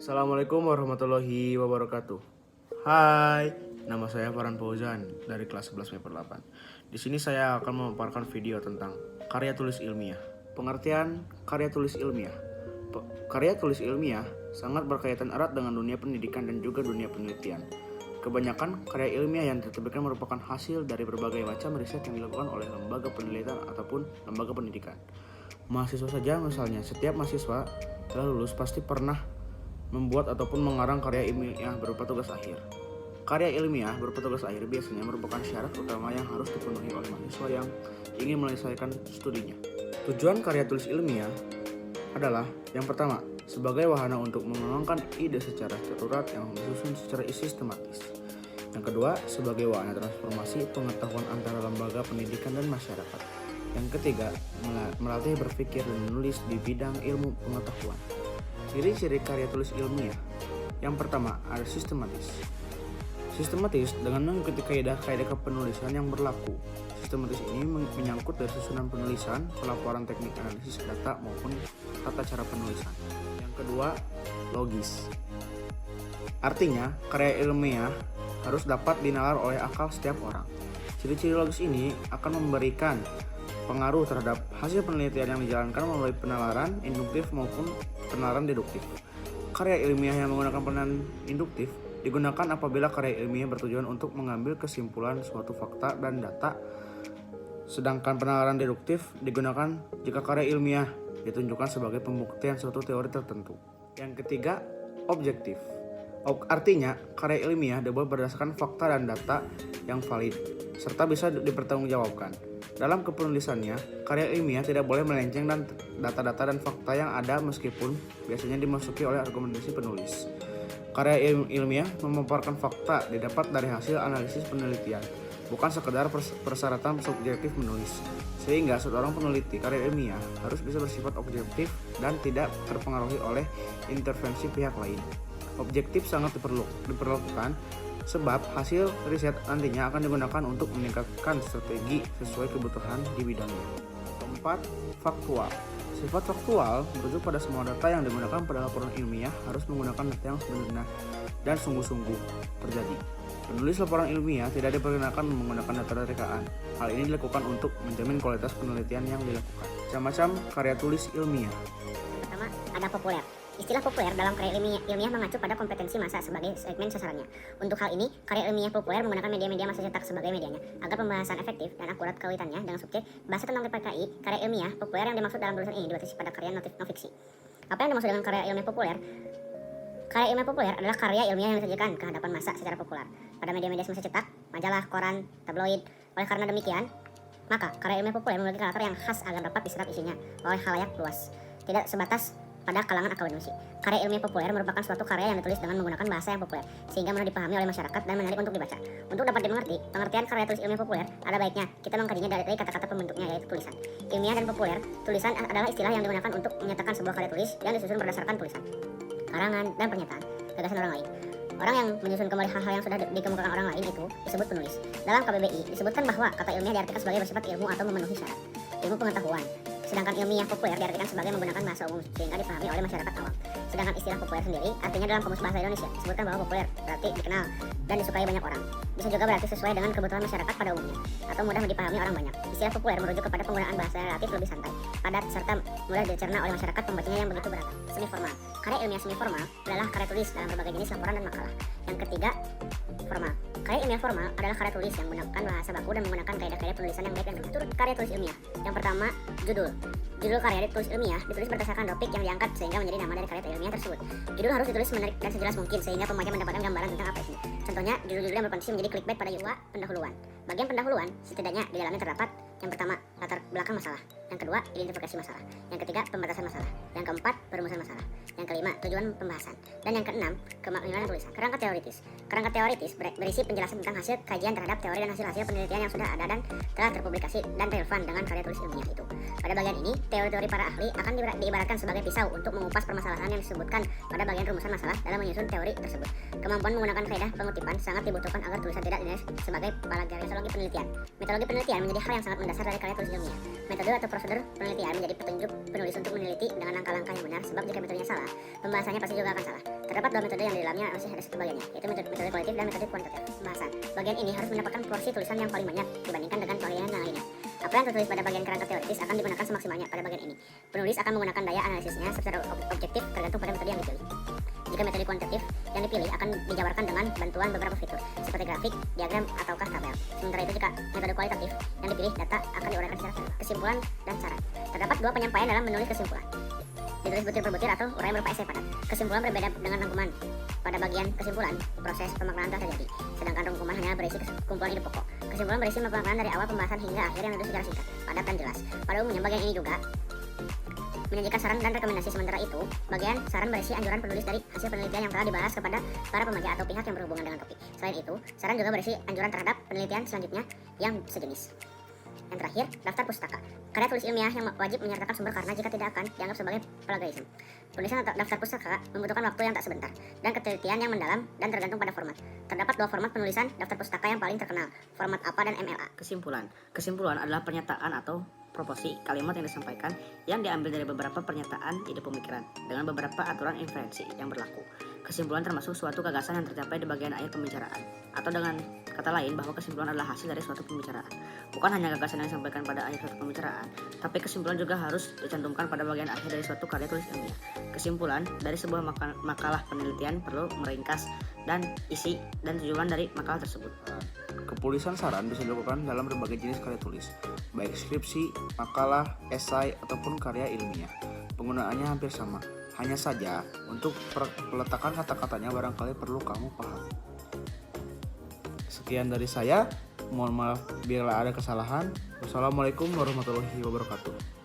Assalamualaikum warahmatullahi wabarakatuh. Hai, nama saya Farhan Fauzan dari kelas 11 MEPR 8. Di sini saya akan memaparkan video tentang karya tulis ilmiah. Pengertian karya tulis ilmiah. Karya tulis ilmiah sangat berkaitan erat dengan dunia pendidikan dan juga dunia penelitian. Kebanyakan karya ilmiah yang diterbitkan merupakan hasil dari berbagai macam riset yang dilakukan oleh lembaga penelitian ataupun lembaga pendidikan. Mahasiswa saja misalnya, setiap mahasiswa telah lulus pasti pernah membuat ataupun mengarang karya ilmiah berupa tugas akhir. Karya ilmiah berupa tugas akhir biasanya merupakan syarat utama yang harus dipenuhi oleh mahasiswa yang ingin menyelesaikan studinya. Tujuan karya tulis ilmiah adalah yang pertama, sebagai wahana untuk mengembangkan ide secara terurat yang disusun secara sistematis. Yang kedua, sebagai wahana transformasi pengetahuan antara lembaga pendidikan dan masyarakat. Yang ketiga, melatih berpikir dan menulis di bidang ilmu pengetahuan. Ciri-ciri karya tulis ilmiah. Yang pertama, ada sistematis. Sistematis dengan mengikuti kaidah-kaidah kepenulisan yang berlaku. Sistematis ini menyangkut dari susunan penulisan, pelaporan teknik analisis data maupun tata cara penulisan. Yang kedua, logis. Artinya, karya ilmiah harus dapat dinalar oleh akal setiap orang. Ciri-ciri logis ini akan memberikan pengaruh terhadap hasil penelitian yang dijalankan melalui penalaran induktif maupun penalaran deduktif. Karya ilmiah yang menggunakan penalaran induktif digunakan apabila karya ilmiah bertujuan untuk mengambil kesimpulan suatu fakta dan data, sedangkan penalaran deduktif digunakan jika karya ilmiah ditunjukkan sebagai pembuktian suatu teori tertentu. Yang ketiga, objektif. Artinya, karya ilmiah dibuat berdasarkan fakta dan data yang valid, serta bisa dipertanggungjawabkan. Dalam kepenulisannya, karya ilmiah tidak boleh melenceng dan data-data dan fakta yang ada meskipun biasanya dimasuki oleh argumentasi penulis. Karya ilmiah memaparkan fakta didapat dari hasil analisis penelitian, bukan sekedar persyaratan subjektif menulis. Sehingga seorang peneliti karya ilmiah harus bisa bersifat objektif dan tidak terpengaruhi oleh intervensi pihak lain. Objektif sangat diperlukan sebab hasil riset nantinya akan digunakan untuk meningkatkan strategi sesuai kebutuhan di bidangnya. Keempat, faktual. Sifat faktual merujuk pada semua data yang digunakan pada laporan ilmiah harus menggunakan data yang sebenarnya dan sungguh-sungguh terjadi. Penulis laporan ilmiah tidak diperkenankan menggunakan data rekaan. Hal ini dilakukan untuk menjamin kualitas penelitian yang dilakukan. Macam-macam karya tulis ilmiah. Pertama, ada populer. Istilah populer dalam karya ilmiah mengacu pada kompetensi massa sebagai segmen sasarannya. Untuk hal ini, karya ilmiah populer menggunakan media-media massa cetak sebagai medianya, agar pembahasan efektif dan akurat kaitannya dengan subjek bahasa tentang TPKI. Karya ilmiah populer yang dimaksud dalam tulisan ini dibatasi pada karya non-fiksi. Apa yang dimaksud dengan karya ilmiah populer? Karya ilmiah populer adalah karya ilmiah yang disajikan ke hadapan massa secara populer pada media-media massa cetak, majalah, koran, tabloid. Oleh karena demikian, maka karya ilmiah populer memiliki karakter yang khas agar dapat diserap isinya oleh khalayak luas, tidak sebatas pada kalangan akademisi. Karya ilmiah populer merupakan suatu karya yang ditulis dengan menggunakan bahasa yang populer, sehingga mudah dipahami oleh masyarakat dan menarik untuk dibaca. Untuk dapat dimengerti, pengertian karya tulis ilmiah populer, ada baiknya kita mengkajinya dari kata-kata pembentuknya, yaitu tulisan. Ilmiah dan populer, tulisan adalah istilah yang digunakan untuk menyatakan sebuah karya tulis yang disusun berdasarkan tulisan, karangan, dan pernyataan, gagasan orang lain. Orang yang menyusun kembali hal-hal yang sudah dikemukakan orang lain itu disebut penulis. Dalam KBBI disebutkan bahwa kata ilmiah diartikan sebagai bersifat ilmu atau memenuhi syarat ilmu pengetahuan. Sedangkan ilmiah populer diartikan sebagai menggunakan bahasa umum sehingga dipahami oleh masyarakat awam. Sedangkan istilah populer sendiri artinya dalam Kamus Bahasa Indonesia disebutkan bahwa populer berarti dikenal dan disukai banyak orang. Bisa juga berarti sesuai dengan kebutuhan masyarakat pada umumnya atau mudah dipahami orang banyak. Istilah populer merujuk kepada penggunaan bahasa yang relatif lebih santai, padat, serta mudah dicerna oleh masyarakat pembacanya yang begitu beragam. Semi formal. Karya ilmiah semi formal adalah karya tulis dalam berbagai jenis laporan dan makalah. Yang ketiga, formal. Karya ilmiah formal adalah karya tulis yang menggunakan bahasa baku dan menggunakan kaidah-kaidah penulisan yang baik dan benar. Karya tulis ilmiah. Yang pertama, judul. Judul karya tulis ilmiah ditulis berdasarkan topik yang diangkat sehingga menjadi nama dari karya ilmiah tersebut. Judul harus ditulis menarik dan sejelas mungkin sehingga pembaca mendapatkan gambaran tentang apa isinya. Contohnya, judul-judul yang berpotensi menjadi clickbait pada UA pendahuluan. Bagian pendahuluan, setidaknya di dalamnya terdapat yang pertama, latar belakang masalah. Yang kedua, identifikasi masalah. Yang ketiga, pembatasan masalah. Yang keempat, perumusan masalah. Yang kelima, tujuan pembahasan. Dan yang keenam, kemakmuran tulisan. Kerangka teoritis. Kerangka teoritis berisi penjelasan tentang hasil kajian terhadap teori dan hasil-hasil penelitian yang sudah ada dan telah terpublikasi dan relevan dengan karya tulis ilmiah itu. Pada bagian ini, teori-teori para ahli akan diibaratkan sebagai pisau untuk mengupas permasalahan yang disebutkan pada bagian rumusan masalah dalam menyusun teori tersebut. Kemampuan menggunakan kaidah pengutipan sangat dibutuhkan agar tulisan tidak dinilai sebagai plagiarisme. Metodologi penelitian. Metodologi penelitian menjadi hal yang sangat mendasar dari karya tulis ilmiah. Metode atau prosedur penelitian menjadi petunjuk penulis untuk meneliti dengan langkah-langkah yang benar, sebab jika metodenya salah, pembahasannya pasti juga akan salah. Terdapat dua metode yang di dalamnya masih ada satu bagiannya, yaitu metode kualitatif dan metode kuantitatif pembahasan. Bagian ini harus mendapatkan porsi tulisan yang paling banyak dibandingkan dengan bagian yang lainnya. Apa yang tertulis pada bagian kerangka teoritis akan digunakan semaksimalnya pada bagian ini. Penulis akan menggunakan daya analisisnya secara objektif tergantung pada metode yang dipilih. Jika metode kuantitatif yang dipilih akan dijabarkan dengan bantuan beberapa fitur, seperti grafik, diagram, ataukah tabel. Sementara itu jika metode kualitatif yang dipilih, data akan diuraikan secara kesimpulan dan saran. Terdapat dua penyampaian dalam menulis kesimpulan. Ditulis butir per butir atau uraian berupa esai padat. Kesimpulan berbeda dengan rangkuman. Pada bagian kesimpulan, proses pemaknaan telah terjadi, sedangkan rangkuman hanya berisi kumpulan ide pokok. Kesimpulan berisi pemaknaan dari awal pembahasan hingga akhir yang ditulis secara singkat, padat dan jelas. Pada umumnya bagian ini juga menyajikan saran dan rekomendasi. Sementara itu, bagian saran berisi anjuran penulis dari hasil penelitian yang telah dibahas kepada para pembaca atau pihak yang berhubungan dengan topik. Selain itu, saran juga berisi anjuran terhadap penelitian selanjutnya yang sejenis. Yang terakhir, daftar pustaka. Karya tulis ilmiah yang wajib menyertakan sumber karena jika tidak akan dianggap sebagai plagiarisme. Penulisan daftar pustaka membutuhkan waktu yang tak sebentar dan ketelitian yang mendalam dan tergantung pada format. Terdapat dua format penulisan daftar pustaka yang paling terkenal, format APA dan MLA. Kesimpulan. Kesimpulan adalah pernyataan atau proposi kalimat yang disampaikan yang diambil dari beberapa pernyataan ide pemikiran dengan beberapa aturan inferensi yang berlaku. Kesimpulan termasuk suatu gagasan yang tercapai di bagian akhir pembicaraan, atau dengan kata lain bahwa kesimpulan adalah hasil dari suatu pembicaraan. Bukan hanya gagasan yang disampaikan pada akhir suatu pembicaraan, tapi kesimpulan juga harus dicantumkan pada bagian akhir dari suatu karya tulis ilmiah. Kesimpulan dari sebuah makalah penelitian perlu meringkas dan isi dan tujuan dari makalah tersebut. Kepulisan saran bisa dilakukan dalam berbagai jenis karya tulis, baik skripsi, makalah, esai, ataupun karya ilmiah. Penggunaannya hampir sama, hanya saja untuk peletakan kata-katanya barangkali perlu kamu paham. Sekian dari saya, mohon maaf bila ada kesalahan. Wassalamualaikum warahmatullahi wabarakatuh.